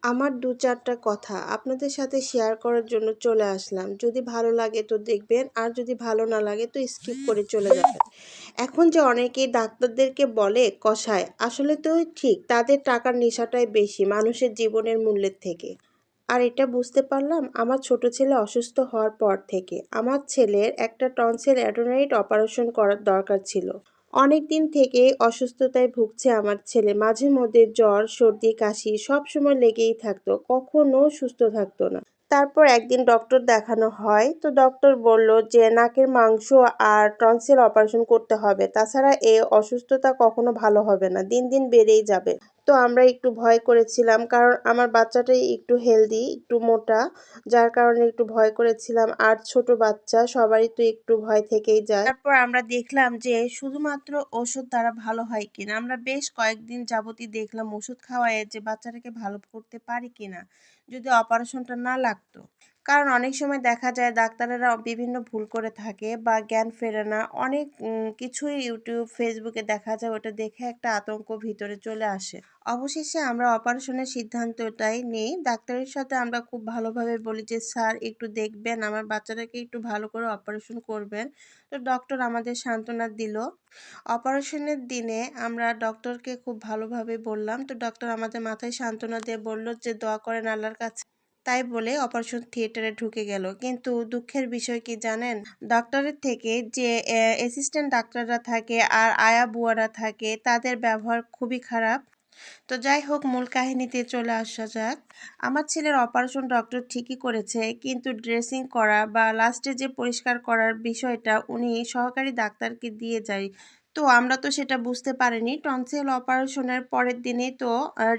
আমার ২-৪ টা কথা আপনাদের সাথে শেয়ার করার জন্য চলে আসলাম। যদি ভালো লাগে তো দেখবেন, আর যদি ভালো না লাগে তো স্কিপ করে চলে যাবেন। এখন যে অনেকেই ডাক্তারদেরকে বলে কসাই, আসলে তো ঠিক তাদের টাকার নেশাটাই বেশি মানুষের জীবনের মূল্যের থেকে। আর এটা বুঝতে পারলাম আমার ছোট ছেলে অসুস্থ হওয়ার পর থেকে। আমার ছেলের একটা টনসিল অ্যাডেনয়েড অপারেশন করার দরকার ছিল। অনেক দিন থেকে অসুস্থতায় ভুগছে আমার ছেলে। মাঝে মধ্যে জ্বর, সর্দি, কাশি সবসময় লেগেই থাকতো। কখনো সুস্থ থাকতো না। তারপর একদিন ডক্টর দেখানো হয়, তো ডক্টর বলল যে নাকের মাংস আর টনসিল অপারেশন করতে হবে, তাছাড়া এই অসুস্থতা কখনো ভালো হবে না, দিন দিন বেড়েই যাবে। তো আমরা একটু ভয় করেছিলাম, কারণ আমার বাচ্চাটাই একটু হেলদি, একটু মোটা, যার কারণে একটু ভয় করেছিলাম। আর ছোট বাচ্চা সবারই তো একটু ভয় থেকেই যায়। তারপর আমরা দেখলাম যে শুধুমাত্র ওষুধ দ্বারা ভালো হয় কিনা। আমরা বেশ কয়েকদিন যাবতই দেখলাম ওষুধ খাওয়ায় যে বাচ্চাটাকে ভালো করতে পারি কিনা, যদি অপারেশনটা না লাগতো। কারণ অনেক সময় দেখা যায় ডাক্তারেরা বিভিন্ন ভুল করে থাকে বা জ্ঞান ফেরে না। অনেক কিছুই ইউটিউব, ফেসবুকে দেখা যায়, ওটা দেখে একটা আতঙ্ক ভিতরে চলে আসে। অবশেষে আমরা অপারেশনের সিদ্ধান্তটাই নিই। ডাক্তারের সাথে আমরা খুব ভালোভাবে বলি যে স্যার একটু দেখবেন, আমার বাচ্চাটাকে একটু ভালো করে অপারেশন করবেন। তো ডক্টর আমাদের সান্ত্বনা দিল। অপারেশনের দিনে আমরা ডক্টরকে খুব ভালোভাবে বললাম। তো ডক্টর আমাদের মাথায় সান্ত্বনা দিয়ে বলল যে দোয়া করেন আল্লাহর কাছে। তাই বলে অপারেশন থিয়েটারে ঢুকে গেল। কিন্তু দুঃখের বিষয় কি জানেন? ডক্টরের থেকে যে অ্যাসিস্ট্যান্ট ডাক্তাররা থাকে আর আয়া বুয়ারা থাকে, তাদের ব্যবহার খুবই খারাপ। তো যাই হোক, মূল কাহিনীতে চলে আসা যাক। আমার ছেলের অপারেশন ডক্টর ঠিকই করেছে, কিন্তু ড্রেসিং করা বা লাস্টে যে পরিষ্কার করার বিষয়টা উনি সহকারী ডাক্তারকে দিয়ে যায়। তো আমরা তো সেটা বুঝতে পারিনি। টনসিল অপারেশনের পরের দিনেই তো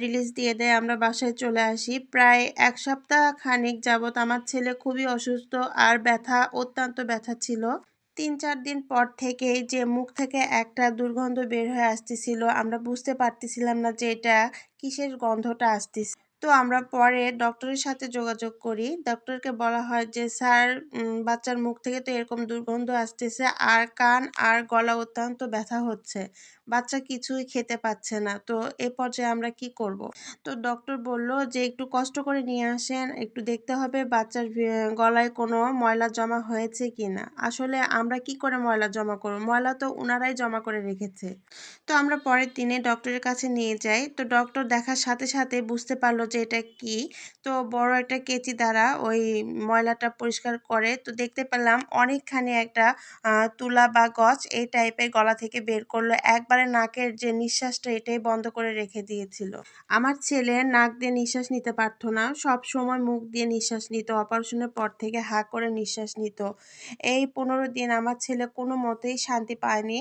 রিলিজ দিয়ে দেয়, আমরা বাসায় চলে আসি। প্রায় ১ সপ্তাহ খানিক যাবৎ আমার ছেলে খুবই অসুস্থ, আর ব্যথা, অত্যন্ত ব্যথা ছিল। ৩-৪ দিন পর থেকেই যে মুখ থেকে একটা দুর্গন্ধ বের হয়ে আসতেছিল, আমরা বুঝতে পারতেছিলাম না যে এটা কিসের গন্ধটা আসতেছে। তো আমরা পরে ডক্টরের সাথে যোগাযোগ করি। ডক্টরকে বলা হয় যে স্যার, বাচ্চার মুখ থেকে তো এরকম দুর্গন্ধ আসতেছে, আর কান আর গলা অত্যন্ত ব্যথা হচ্ছে। বাচ্চা কিছুই খেতে পাচ্ছে না। তো এ পর্যায়ে আমরা কি করব? তো ডক্টর বলল যে একটু কষ্ট করে নিয়ে আসেন, একটু দেখতে হবে বাচ্চার গলায় কোনো ময়লা জমা হয়েছে কিনা। আসলে আমরা কি করে ময়লা জমা করব? ময়লা তো উনারাই জমা করে রেখেছে। তো আমরা পরের দিনে ডক্টরের কাছে নিয়ে যাই। তো ডক্টর দেখার সাথে সাথে বুঝতে পারলো যে এটা কি। তো বড় একটা কেচি দ্বারা ওই ময়লাটা পরিষ্কার করে। তো দেখতে পেলাম অনেকখানি একটা তুলা বা গজ এই টাইপের গলা থেকে বের করলো। একবারে নাকের যে নিঃশ্বাসটা এটাই বন্ধ করে রেখে দিয়েছিল। আমার ছেলে নাক দিয়ে নিঃশ্বাস নিতে পারতো না। সবসময় মুখ দিয়ে নিঃশ্বাস নিত। অপারেশনের পর থেকে হাঁ করে নিঃশ্বাস নিত। এই ১৫ দিন আমার ছেলে কোনো মতেই শান্তি পায়নি।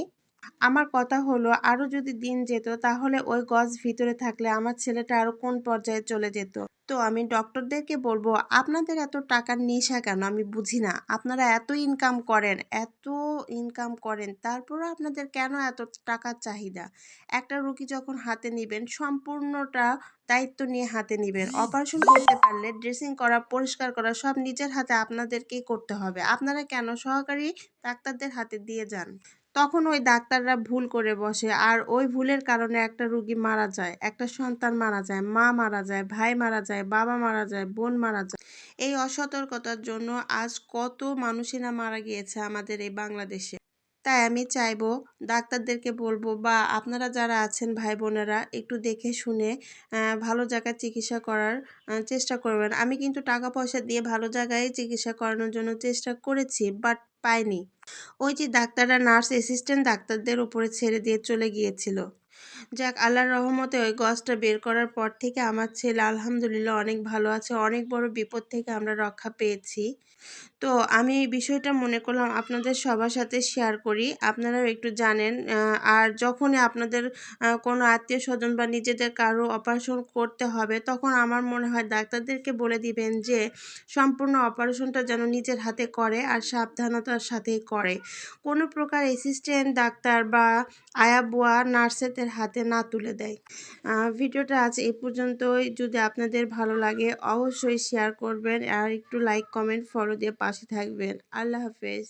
আমার কথা হলো, আরো যদি দিন যেত তাহলে ওই গজ ভিতরে থাকলে আমার ছেলেটা আরো কোন পর্যায়ে চলে যেত। তো আমি ডক্টরদেরকে বলবো, আপনাদের এত টাকার নেশা কেন আমি বুঝি না। আপনারা এত ইনকাম করেন, তারপরও আপনাদের কেন এত টাকার চাহিদা? একটা রুগী যখন হাতে নিবেন, সম্পূর্ণটা দায়িত্ব নিয়ে হাতে নিবেন। অপারেশন করতে পারলে ড্রেসিং করা, পরিষ্কার করা সব নিজের হাতে আপনাদেরকেই করতে হবে। আপনারা কেন সহকারী ডাক্তারদের হাতে দিয়ে যান? তখন ওই ডাক্তাররা ভুল করে বসে, আর ওই ভুলের কারণে একটা রুগী মারা যায়, একটা সন্তান মারা যায়, মা মারা যায়, ভাই মারা যায়, বাবা মারা যায়, বোন মারা যায়। এই অসতর্কতার জন্য আজ কত মানুষই না মারা গিয়েছে আমাদের এই বাংলাদেশে। তাই আমি চাইবো, ডাক্তারদেরকে বলবো বা আপনারা যারা আছেন ভাই বোনেরা, একটু দেখে শুনে ভালো জায়গায় চিকিৎসা করার চেষ্টা করবেন। আমি কিন্তু টাকা পয়সা দিয়ে ভালো জায়গায় চিকিৎসা করানোর জন্য চেষ্টা করেছি, বাট পাইনি। ওই যে ডাক্তাররা নার্স অ্যাসিস্ট্যান্ট ডাক্তারদের উপরে ছেড়ে দিয়ে চলে গিয়েছিল। যাক, আল্লাহর রহমতে ওই গজটা বের করার পর থেকে আমার ছেলে আলহামদুলিল্লাহ অনেক ভালো আছে। অনেক বড় বিপদ থেকে আমরা রক্ষা পেয়েছি। তো আমি এই বিষয়টা মনে করলাম আপনাদের সবার সাথে শেয়ার করি। আপনারাও একটু জানেন। আর যখনই আপনাদের কোনো আত্মীয়স্বজন বা নিজেদের কারো অপারেশন করতে হবে, তখন আমার মনে হয় ডাক্তারদেরকে বলে দিবেন যে সম্পূর্ণ অপারেশনটা যেন নিজের হাতে করে আর সাবধানতার সাথেই করে। কোনো প্রকার অ্যাসিস্ট্যান্ট ডাক্তার বা আয়া বুয়া নার্সেদের হাতে না তুলে দেয়। ভিডিওটা আজ এই পর্যন্তই। যদি আপনাদের ভালো লাগে অবশ্যই শেয়ার করবেন, আর একটু লাইক, কমেন্ট, ফলো দিয়ে পাশে থাকবেন। আল্লাহ হাফেজ।